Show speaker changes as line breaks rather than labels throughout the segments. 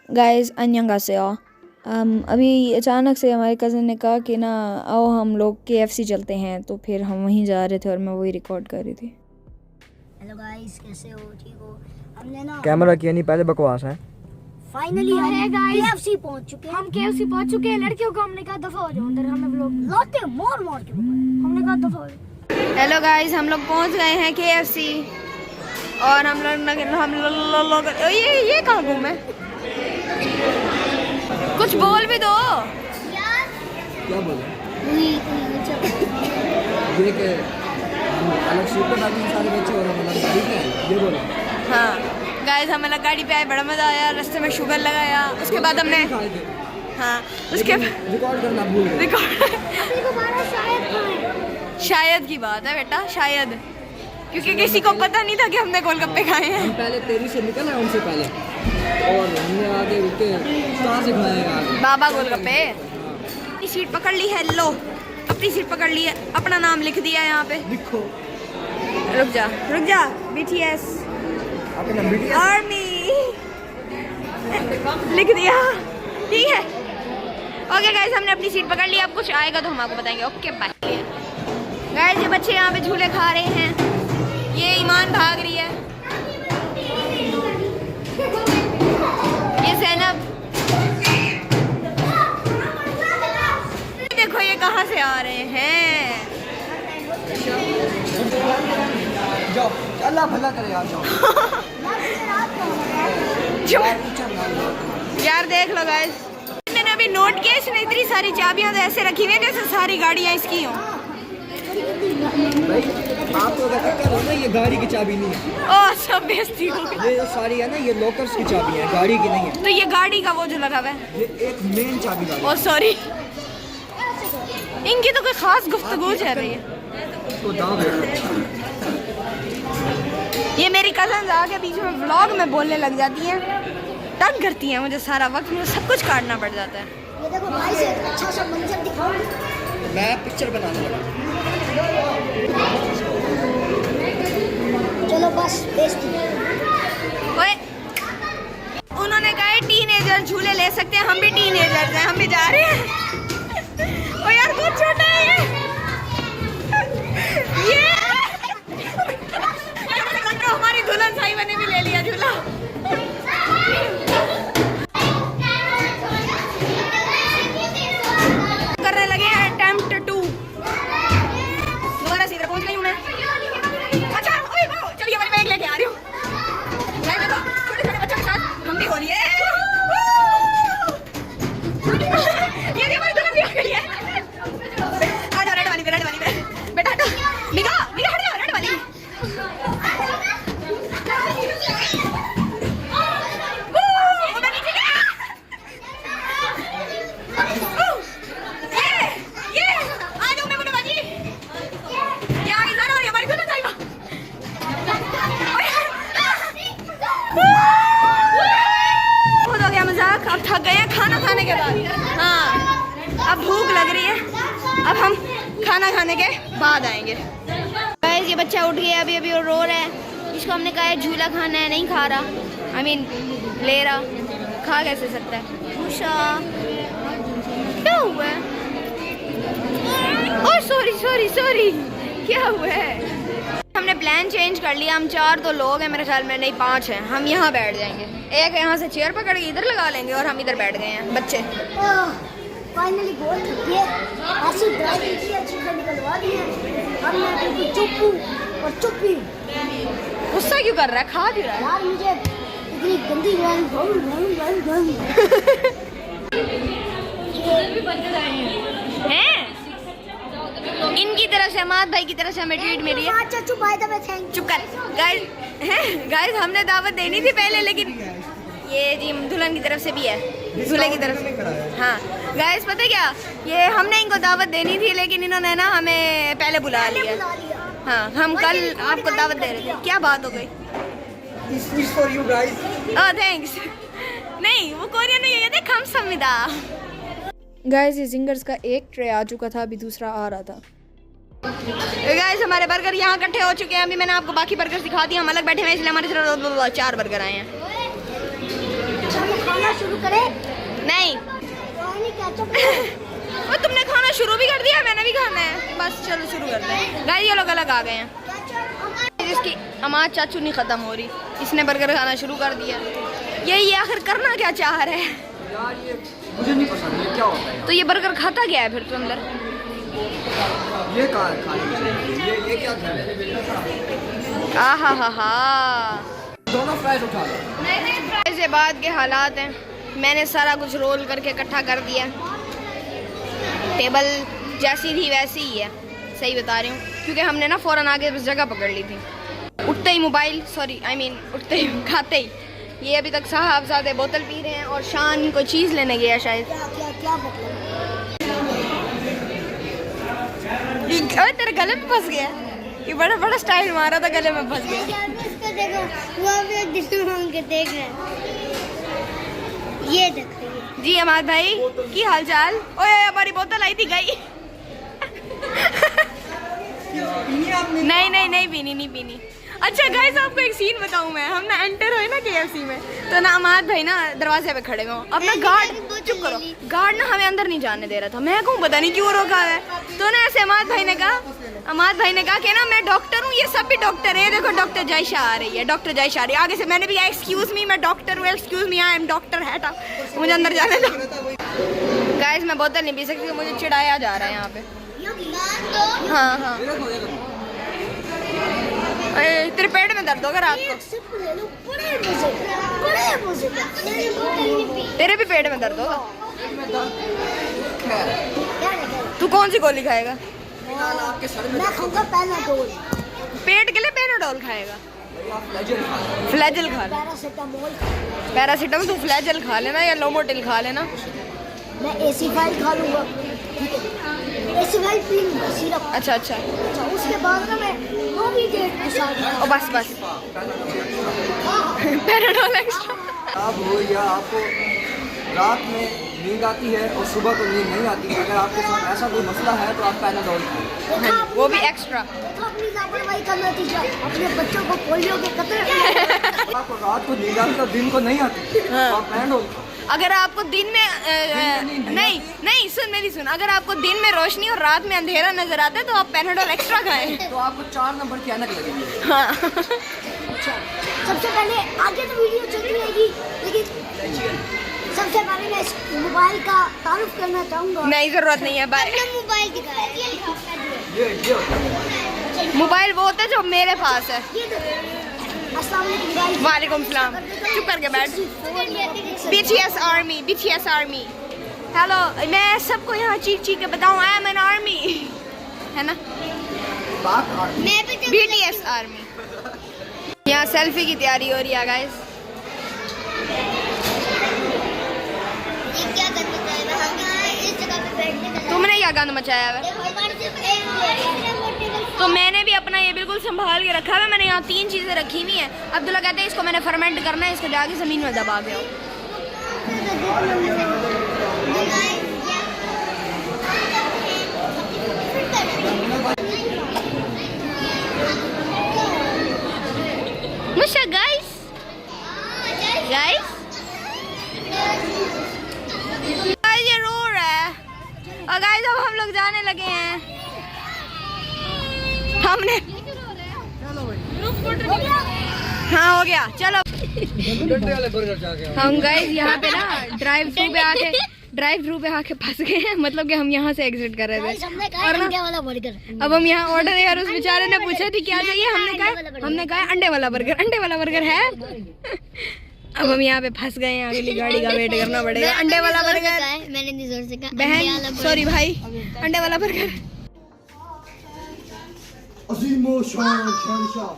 Guys अन्यंगासेओ। अभी अचानक से हमारे कज़न ने कहा कि ना आओ हम लोग KFC चलते हैं, तो फिर हम वहीं जा रहे थे और मैं वही रिकॉर्ड कर रही थी।
हेलो गाइस, कैसे हो? ठीक हो? हमने ना
कैमरा किया नहीं, पहले बकवास है।
फाइनली हम KFC पहुंच चुके हैं।
हम KFC पहुंच चुके हैं। लड़कियों को हमने कहा दफा हो जाओ अंदर, हमें व्लॉग
लौटे मोर मोर के
हमने कहा दफा हो जाओ।
हेलो गाइस, हम लोग पहुंच गए हैं KFC और हम लोग ये कहाँ घूमे? कुछ बोल भी दो।
क्या बोले? ये के अलग सीट पे बैठे सारे बच्चे और हम अलग गाड़ी पे हैं, ये बोला।
हाँ गाइस, हम अलग गाड़ी पे आए, बड़ा मज़ा आया। रास्ते में शुगर लगाया, उसके बाद हमने हाँ उसके
रिकॉर्ड करना भूल गए।
शायद की बात है बेटा, शायद, क्योंकि किसी को पता नहीं था कि हमने गोलगप्पे खाए हैं।
हम पहले तेरी से निकल आए उनसे पहले, और हमने आगे रुके कहाँ से खाएगा आगे?
बाबा गोलगप्पे। अपनी सीट पकड़ ली है, लो अपनी सीट पकड़ ली है, अपना नाम लिख दिया यहाँ पे।
लिखो।
रुक जा BTS
अपना मीडिया
आर्मी लिख दिया, ठीक है। ओके गाइस, हमने अपनी सीट पकड़ ली, अब कुछ आएगा तो हम आपको बताएंगे। Okay bye. गाइस, ये बच्चे यहाँ पे झूले खा रहे हैं, ये ईमान भाग रही है, ये ज़ैनब, देखो ये कहाँ से आ रहे हैं।
जाओ, अल्लाह भला करे यार, जाओ।
यार देख लो गाइस, मैंने अभी नोट किया, इसने इतनी सारी चाबियां तो ऐसे रखी हुई है जैसे सारी गाड़ियां इसकी हों।
भाई आपको क्या हो ना, ये गाड़ी की चाबी नहीं है।
ओह, सब बेइज्जती हो गई।
ये जो सारी है ना, ये लॉकर्स की चाबी है, गाड़ी की नहीं है।
तो ये गाड़ी का वो जो लगा हुआ है,
ये एक मेन चाबी गाड़ी।
ओह सॉरी, इनकी तो कोई खास गुफ्तगू चल रही है।
इसको दाव है।
ये मेरी कज़न आके बीच में व्लॉग में बोलने लग जाती हैं, तंग करती हैं मुझे, सारा वक्त मुझे सब कुछ काटना पड़ जाता है।
ये देखो भाई से अच्छा सा मंजर दिखाओ।
मैं पिक्चर बनाने लगा।
चलो बस बेइज्जती।
ओए, उन्होंने कहा टीनेजर झूले ले सकते हैं, हम भी टीनेजर्स हैं, हम भी जा रहे हैं। ओ यार बहुत छोटा है ये हमारी दुल्हन साहिबा ने भी ले लिया झूला। करने लगे हैं अटेम्प्ट 2। दोबारा सीधे पहुंच गई हूँ मैं। अच्छा ओए वाओ, चलिए हमारी बैग लेके आ रही हूँ। छोटे छोटे बच्चों के साथ हम भी हो रही है। ये हमारी दुल्हन भी आ गई है। आ जाओ, रेड वाली पे बेटा, निगाह हट जाओ, रेड वाली। अब थक गए हैं खाना खाने के बाद। हाँ, अब भूख लग रही है, अब हम खाना खाने के बाद आएंगे। गाइस, ये बच्चा उठ गया अभी और रो रहा है। इसको हमने कहा है झूला खाना है, नहीं खा रहा, आई मीन ले रहा, खा कैसे सकता है। उषा क्या हुआ है? ओह सॉरी क्या हुआ है? हमने प्लान चेंज कर लिया, हम 4 तो लोग हैं मेरे ख्याल में, नहीं 5 हैं। हम यहाँ बैठ जाएंगे, एक यहाँ से चेयर पकड़ के इधर लगा लेंगे और हम इधर बैठ गए हैं बच्चे।
फाइनली बहुत थक गए, ऐसी ड्राइविंग की अच्छी से निकलवा दी है। अब मैं बिल्कुल चुप हूँ और चुप ही हूँ।
गुस्सा क्यों कर रहा है? खा भी रहा है
यार, मुझे इतनी गंदी
हैं। इनकी तरफ से, अमाद भाई की तरफ से हमें ट्रीट मिली है। चुप कर गाइस, हमने दावत देनी थी पहले, लेकिन ये जी दुल्हन की तरफ से भी है, दूल्हे की तरफ से। हाँ गाइस, पता है क्या, ये हमने इनको दावत देनी थी, लेकिन इन्होंने ना हमें पहले बुला लिया। हाँ, हम कल आपको दावत दे रहे थे। क्या बात हो गई? ओह थैंक्स। नहीं, वो कोरियन में ये कहते खमसमिदा। गाइस, ये जिंगर्स का एक ट्रे आ चुका था, अभी दूसरा आ रहा था। गाइस, हमारे बर्गर यहाँ इकट्ठे हो चुके हैं। अभी मैंने आपको बाकी बर्गर दिखा दिया, हम अलग बैठे हुए हैं, इसलिए हमारे सिर्फ 4 बर्गर आए हैं।
शुरू करें?
नहीं
केचप
वो तुमने खाना शुरू भी कर दिया, मैंने भी खाना है। बस चलो शुरू करते हैं। गाइस ये लोग अलग आ गए हैं। जिसकी अमाद चाचू नहीं खत्म हो रही, इसने बर्गर खाना शुरू कर दिया। ये आखिर करना क्या चाह रहे हैं?
यार ये मुझे नहीं पसंद, ये क्या होता है?
तो ये बर्गर खाता क्या है फिर तो अंदर?
ये खाने ये क्या था?
आहा
दोनों फ्राइज उठा लो।
ऐसे बाद के हालात हैं। मैंने सारा कुछ रोल करके इकट्ठा कर दिया। टेबल जैसी थी वैसी ही है, सही बता रही हूँ, क्योंकि हमने ना फ़ौरन आगे बस जगह पकड़ ली थी। उठते ही मोबाइल, उठते ही खाते ही ये अभी तक साहबजादे बोतल पी रहे हैं और शान कोई चीज़ लेने गया शायद।
क्या मतलब?
अरे तेरे गले में फंस गया। ये बड़ा स्टाइल मारा था, गले में फंस गया।
इसको देखो, वो भी दिल मांग के देख रहे हैं। ये देखो
जी अमाद भाई की हाल चाल? ओए हमारी बोतल आई थी गई। नहीं पीनी। अच्छा गाइस आपको एक सीन बताऊं मैं। हम ना एंटर हुए ना KFC में, तो ना अमाद भाई ना दरवाजे पे खड़े हुए। अब ना गार्ड, चुप करो, गार्ड ना हमें अंदर नहीं जाने दे रहा था। मैं कहूँ पता नहीं क्यों रोका है। तो ना ऐसे अमाद भाई ने कहा कि ना मैं डॉक्टर हूँ, ये सब भी डॉक्टर है। देखो डॉक्टर जायशा आ रही है, डॉक्टर जायशा आ रही है। आगे से मैंने भी एक्सक्यूज मी, मैं डॉक्टर हूँ, excuse me I am doctor हैटा, मुझे अंदर जाने दो। गाइस मैं बोतल नहीं पी सकती, मुझे चिढ़ाया जा रहा है यहाँ पे। हाँ तेरे पेट में दर्द होगा रात को? तेरे भी पेट में दर्द होगा? तू कौन सी गोली खाएगा?
मैं खाऊंगा पैनाडोल।
पेट के लिए पैनाडोल खाएगा? फ्लैजल खा ले। पैरासीटामोल। तू फ्लैजल खा लेना या लोमोटिल खा लेना।
मैं AC5 खा लूंगा। AC5 पी लूंगा सिरप।
अच्छा
उसके बाद ना मैं नोविडेट के साथ
और बस पैनाडोल एक्स्ट्रा।
अब हो या आपको रात में नींद आती है और सुबह को नींद नहीं आती है, अगर आपके साथ ऐसा कोई मसला है तो आप पैनाडोल खाएं,
वो भी एक्स्ट्रा।
अपनी लापरवाही का नतीजा अपने बच्चों को पोलियो के खतरे।
आपको रात को नींद आती है और दिन को नहीं आती तो आप पैनाडोल खाओ।
अगर आपको दिन में नहीं सुन, अगर आपको दिन में रोशनी और रात में अंधेरा नजर आता है तो आप पैनाडोल एक्स्ट्रा खाएं।
तो आपको 4 नंबर की ऐनक लगेगी।
हाँ।
सबसे पहले आगे तो वीडियो चलती रहेगी, लेकिन सबसे पहले मैं इस मोबाइल का तारुफ करना चाहूँगा।
नहीं जरूरत नहीं है।
मोबाइल दिखाया।
मोबाइल वो होता है जो मेरे पास है।
अस्सलाम वालेकुम गाइस।
वालेकुम सलाम। चुप करके बैठ। BTS army. हेलो, मैं सबको यहाँ चीख के बताऊँ आई एम एन आर्मी, है ना?
मैं भी
BTS आर्मी। यहाँ सेल्फी की तैयारी हो रही है गाइस।
क्या करना चाहिए? हम इस जगह पे बैठने का।
तुमने क्या गंद मचाया है? तो मैंने भी अपना ये बिल्कुल संभाल के रखा है। मैंने यहाँ 3 चीज़ें रखी हुई हैं। अब्दुल्ला कहते हैं इसको मैंने फर्मेंट करना है, इसको जाके ज़मीन में दबा के आओ। मुझे गाइस ये रो रहा है। और गाइस अब हम लोग जाने लगे हैं। हमने हाँ हो गया चलो। हम गाइस यहाँ पे ना ड्राइव थ्रू पे आके फंस गए हैं। मतलब कि हम यहाँ से एग्जिट कर रहे थे और ना अब हम यहाँ ऑर्डर है और उस बेचारे ने पूछा थी क्या चाहिए। हमने कहा अंडे वाला बर्गर है। अब हम यहाँ पे फंस गए हैं, अगली गाड़ी का वेट करना पड़ेगा। अंडे वाला बर्गर
मैंने नहीं जोर से कहा।
बहन सॉरी भाई, अंडे वाला बर्गर।
अजीमो शान शहंशाह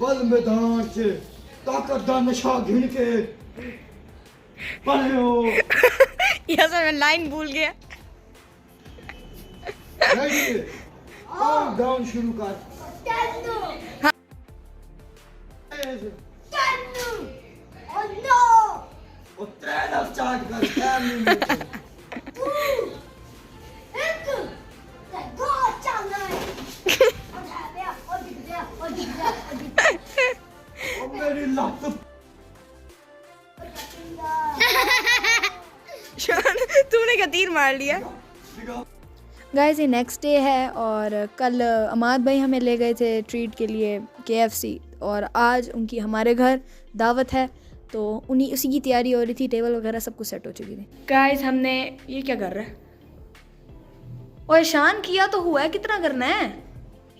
बल मैदान से ताकत दा नशा घिन के पढ़े हो।
यहाँ से मैं लाइन भूल गया।
डाउन शुरू कर। और 3 स्टार्ट कर। टाइम नहीं मिलता। मेरी लात
तूने क्या तीर मार लिया। गाइस ये नेक्स्ट डे है और कल अमाद भाई हमें ले गए थे ट्रीट के लिए KFC और आज उनकी हमारे घर दावत है तो उसी की तैयारी हो रही थी। टेबल वगैरह सब कुछ सेट हो चुकी थी। गाइस हमने ये क्या कर रहा है, और शान किया तो हुआ है, कितना करना है,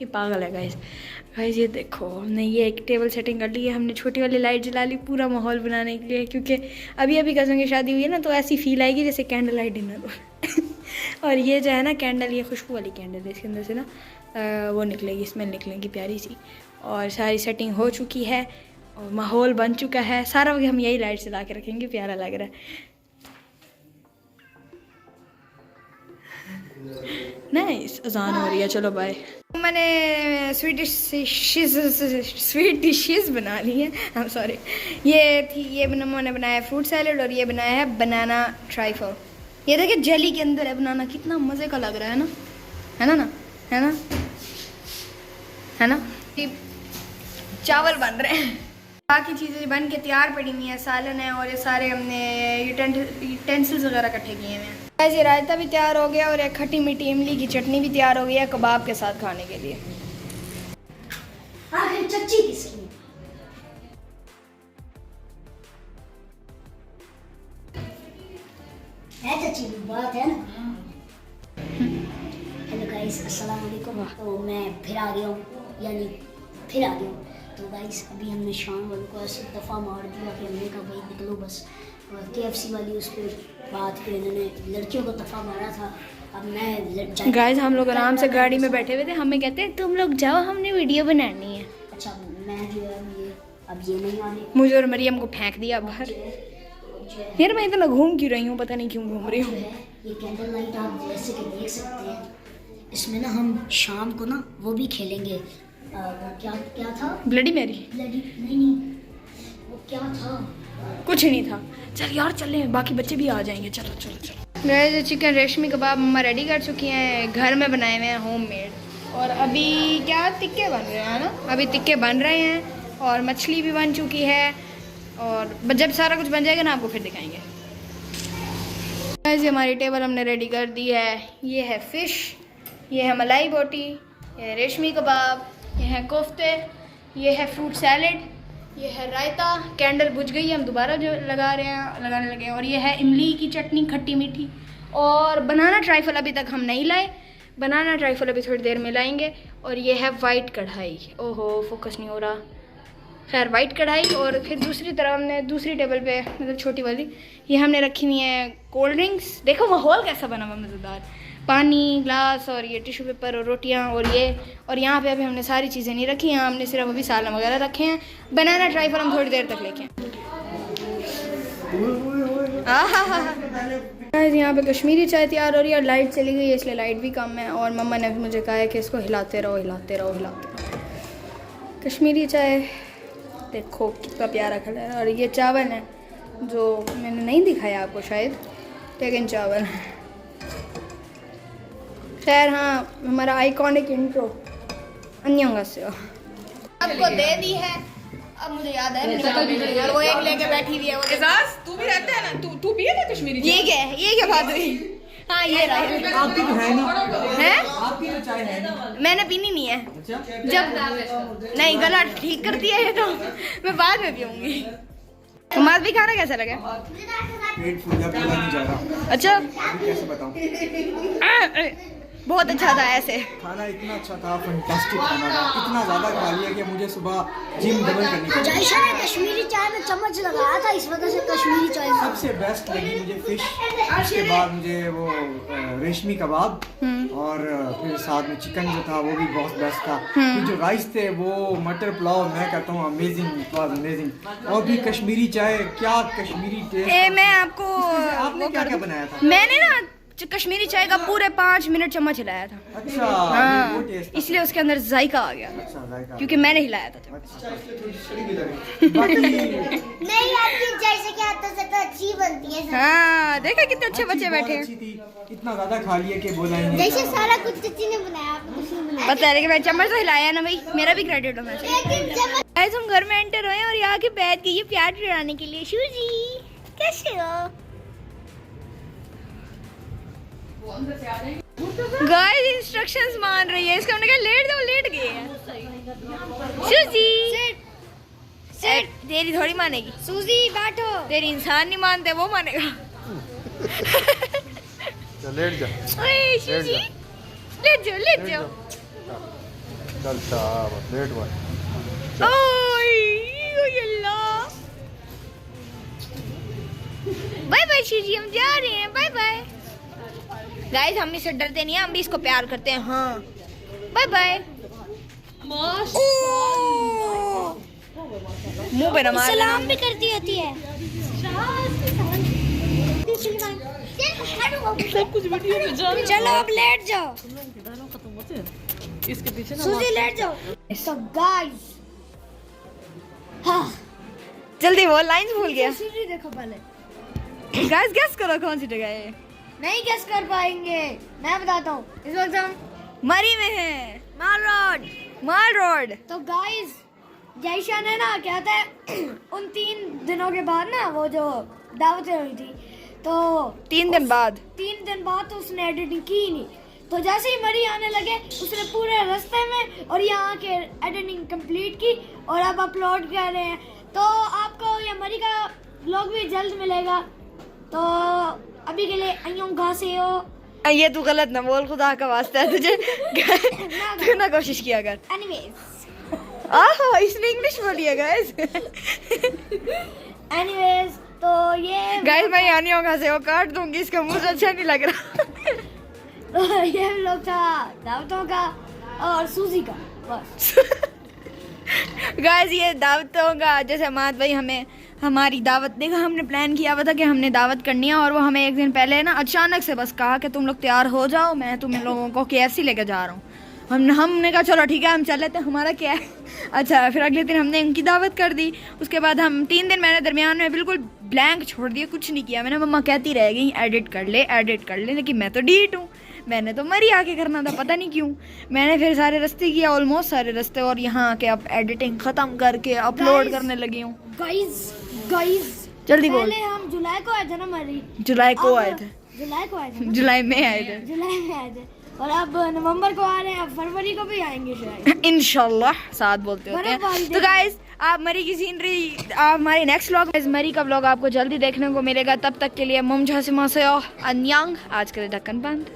ये पागल है। गाइस ये देखो हमने ये एक टेबल सेटिंग कर ली है। हमने छोटी वाली लाइट जला ली पूरा माहौल बनाने के लिए, क्योंकि अभी अभी कज़न की शादी हुई है ना तो ऐसी फील आएगी जैसे कैंडल लाइट डिनर हो। और ये जो है ना कैंडल, ये खुशबू वाली कैंडल है, इसके अंदर से ना वो निकलेगी, स्मेल निकलेगी प्यारी सी। और सारी सेटिंग हो चुकी है और माहौल बन चुका है सारा। हम यही लाइट जला के रखेंगे, प्यारा लग रहा है। नाइस, अजान हो रही है, चलो बाय। मैंने स्वीट डिशेस बना ली है, आई एम सॉरी। ये मैंने बनाया है फ्रूट सैलेड और ये बनाया है बनाना ट्राइफल। ये देखिए जेली के अंदर है बनाना, कितना मज़े का लग रहा है ना, है ना है ना, है ना। चावल बन रहे हैं, बाकी चीज़ें बन के तैयार पड़ी हुई हैं, सालन है और ये सारे हमने यूटेंसिल्स वगैरह इकट्ठे किए हुए हैं। ये रायता भी तैयार हो गया और एक खट्टी मीठी इमली की चटनी भी तैयार हो गई है कबाब के साथ खाने के लिए।
आखिर चच्ची किसकी है? चच्ची की बात है ना। हेलो गाइस, अस्सलाम वालेकुम। तो मैं फिर आ गया हूँ, यानी फिर आ गया हूँ। तो गाइस अभी हमने शाम वालों को ऐसे दफ़ा मार दिया कि हमने कहा भाई निकलो बस। और KFC वाली उस पर बात पे इन्होंने लड़कियों को दफ़ा मारा था। अब मैं
गाइस हम लोग आराम से गाड़ी में बैठे हुए थे, हमें कहते हैं तुम लोग जाओ, हमने वीडियो बनानी है।
अच्छा मैं जो है अब ये नहीं आने,
मुझे और मरियम को फेंक दिया बाहर। यार मैं इतना घूम क्यों रही हूँ, पता नहीं क्यों घूम रही हूँ।
ये कैंडल लाइट आप जैसे कि देख सकते हैं, इसमें ना हम शाम को ना वो भी खेलेंगे। क्या क्या था?
Bloody Mary?
नहीं, वो क्या था?
कुछ नहीं था। चल यार चले, बाकी बच्चे भी आ जाएंगे। चलो चलो चलो। मेरे चिकन रेशमी कबाब मम्मा रेडी कर चुकी हैं, घर में बनाए हुए हैं, होममेड। और अभी क्या तिक्के बन रहे हैं ना, अभी तिक्के बन रहे हैं और मछली भी बन चुकी है। और जब सारा कुछ बन जाएगा ना आपको फिर दिखाएंगे। ऐसे हमारी टेबल हमने रेडी कर दी है। ये है फ़िश, ये है मलाई बोटी, ये है रेशमी कबाब, ये है कोफ्ते, ये है फ्रूट सैलेड, ये है रायता। कैंडल बुझ गई है, हम दोबारा जो लगाने लगे हैं। और ये है इमली की चटनी खट्टी मीठी। और बनाना ट्राइफल अभी तक हम नहीं लाए, बनाना ट्राइफल अभी थोड़ी देर में लाएंगे। और ये है वाइट कढ़ाई, ओहो फोकस नहीं हो रहा, खैर वाइट कढ़ाई। और फिर दूसरी तरफ हमने दूसरी टेबल पे, मतलब छोटी वाली, ये हमने रखी हुई है कोल्ड ड्रिंक्स। देखो माहौल कैसा बना हुआ मज़ेदार, पानी ग्लास और ये टिश्यू पेपर और रोटियां और ये। और यहाँ पे अभी हमने सारी चीज़ें नहीं रखी हैं, हमने सिर्फ अभी सालन वगैरह रखे हैं। बनाना ट्राइफल हम थोड़ी देर तक लेके यहाँ पे कश्मीरी चाय तैयार हो रही है और लाइट चली गई है इसलिए लाइट भी कम है। और मम्मा ने मुझे कहा है कि इसको हिलाते रहो हिलाते रहो हिलाते रहो। कश्मीरी चाय देखो कितना प्यारा कलर है। और ये चावल है जो मैंने नहीं दिखाया आपको शायद, लेकिन चावल है। खैर हाँ, हमारा आइकॉनिक इंट्रो अन्यंगास्यो आपको दे दी है। अब मुझे याद है और वो एक लेके बैठी हुई है। वो
एजाज तू भी रहता है ना, तू पिए ना कश्मीरी
ये क्या है, ये क्या बात हुई? हाँ ये रहा
आपकी तो है नहीं
है,
आपकी तो चाय है नहीं।
मैंने पीनी नहीं है। जब नहीं गला ठीक करती है ये तो मैं बाद में पीऊंगी। तुम्हारा भी खाना कैसा लगा?
पेट फूल गया, पूरा नहीं जा रहा।
अच्छा
कैसे बताऊं?
बहुत अच्छा था। ऐसे
खाना इतना अच्छा था, फैंटास्टिक खाना था, इतना ज़्यादा खा लिया कि मुझे सुबह जिम डबल करनी पड़ी।
जायशा ने कश्मीरी चाय में चम्मच लगाया था, इस वजह से कश्मीरी चाय
सबसे बेस्ट लगी मुझे फिश, उसके बाद मुझे वो रेशमी कबाब और फिर साथ में चिकन जो था वो भी बहुत बेस्ट था। फिर जो राइस थे वो मटर पुलाव, मैं कहता हूँ अमेजिंग। और भी कश्मीरी चाय, क्या कश्मीरी टेस्ट।
मैं आपको
आपने क्या क्या बनाया था?
मैंने ना कश्मीरी चाय का पूरे 5 मिनट चम्मच हिलाया था।
अच्छा
हाँ,
वो टेस्ट
इसलिए उसके अंदर जायका आ गया
अच्छा जायका।
क्योंकि मैंने हिलाया था।
बाकी
नहीं आपकी जैसे कि हाथों से तो अच्छी बनती है।
हाँ देखा कितने अच्छे बच्चे बैठे हैं।
अच्छी थी, इतना ज्यादा खा लिया कि बोला ही नहीं।
जैसे सारा कुछ चच्ची ने बनाया, आपने कुछ नहीं बनाया।
पता है लेकिन मैं चम्मच तो हिलाया ना भाई, मेरा भी क्रेडिट होना चाहिए। आज हम घर में एंटर हुए और यहाँ के बैठ के ये प्यार चुराने के लिए। शू जी कैसे हो? गाइस इंस्ट्रक्शंस मान रही है, इसका हमने कहा लेट जाओ, लेट गए हैं। सूजी सिट, तेरी थोड़ी मानेगी।
सूजी बैठो।
तेरी इंसान नहीं मानते, वो मानेगा।
चल लेट जा,
ओए सूजी, लेट जाओ, लेट जाओ।
चल शाबाश, लेट भाई।
ओए अल्लाह, बाय बाय सूजी, हम जा रहे हैं, बाय बाय। गाइस हम इससे डरते नहीं हैं, हम भी इसको प्यार करते हैं। हाँ बाय बाय। मुंह पे नमाज
सलाम भी करती होती है।
सब कुछ वीडियो में जा रहा
चलो अब लेट जाओ।
खत्म होते हैं इसके पीछे ना
सूजी लेट जाओ। So guys, हाँ
जल्दी वो लाइंस भूल गया।
सीढ़ी देखो पहले।
गाइस गेस करो कौन सी जगह है।
नहीं गेस कर पाएंगे, मैं बताता हूँ। इस वक्त हम
मरी में है,
माल रोड।
माल रोड।
तो गाइस जैशा ने ना क्या था उन 3 दिनों के बाद ना वो जो दावतें हुई थी, तो
3 दिन बाद
3 दिन बाद तो उसने एडिटिंग की ही नहीं। तो जैसे ही मरी आने लगे उसने पूरे रास्ते में और यहाँ के एडिटिंग कंप्लीट की और अब अपलोड कर रहे हैं। तो आपको ये मरी का व्लॉग भी जल्द मिलेगा। तो अभी के लिए अयों घासे हो।
ये तू गलत ना बोल, खुदा का वास्ता है तुझे। तू ना कोशिश किया कर।
एनीवेज
इसने इंग्लिश बोली है गाइस।
एनीवेज तो ये
गाइस मैं यहाँ नहीं होगा से वो काट दूंगी, इसका मुंह अच्छा नहीं लग रहा।
तो ये व्लॉग था दावतों का और सूजी का बस।
गाइस ये दावतों का, जैसे अमाद भाई हमें हमारी दावत देखा, हमने प्लान किया हुआ था कि हमने दावत करनी है, और वो हमें एक दिन पहले ना अचानक से बस कहा कि तुम लोग तैयार हो जाओ, मैं तुम लोगों को KFC लेकर जा रहा हूँ। हमने कहा चलो ठीक है हम चल लेते हैं, हमारा क्या है। अच्छा फिर अगले दिन हमने इनकी दावत कर दी। उसके बाद हम 3 दिन मैंने दरमियान में बिल्कुल ब्लैंक छोड़ दिया, कुछ नहीं किया। मैंने मम्मा कहती रह गई एडिट कर ले, लेकिन मैं तो डीट हूँ, मैंने तो मरी आके करना था, पता नहीं क्यों। मैंने फिर सारे रास्ते किया, ऑलमोस्ट सारे रास्ते, और यहाँ के अब एडिटिंग ख़त्म करके अपलोड करने लगी हूँ।
गाइस
जल्दी बोल।
पहले हम जुलाई को आए थे ना मरी।
जुलाई को आए थे,
जुलाई को आए थे ना?
जुलाई में आए थे,
जुलाई में आए थे और अब नवंबर को आ रहे हैं, अब फरवरी को भी आएंगे शायद।
इंशाल्लाह साथ बोलते होते हैं।
बर्फबारी
तो गाइस आप मरी की सीनरी, आप हमारे नेक्स्ट व्लॉग, मरी का व्लॉग आपको जल्दी देखने को मिलेगा। तब तक के लिए मुमझा से मासे अन्यांग, आज के लिए ढक्कन बंद।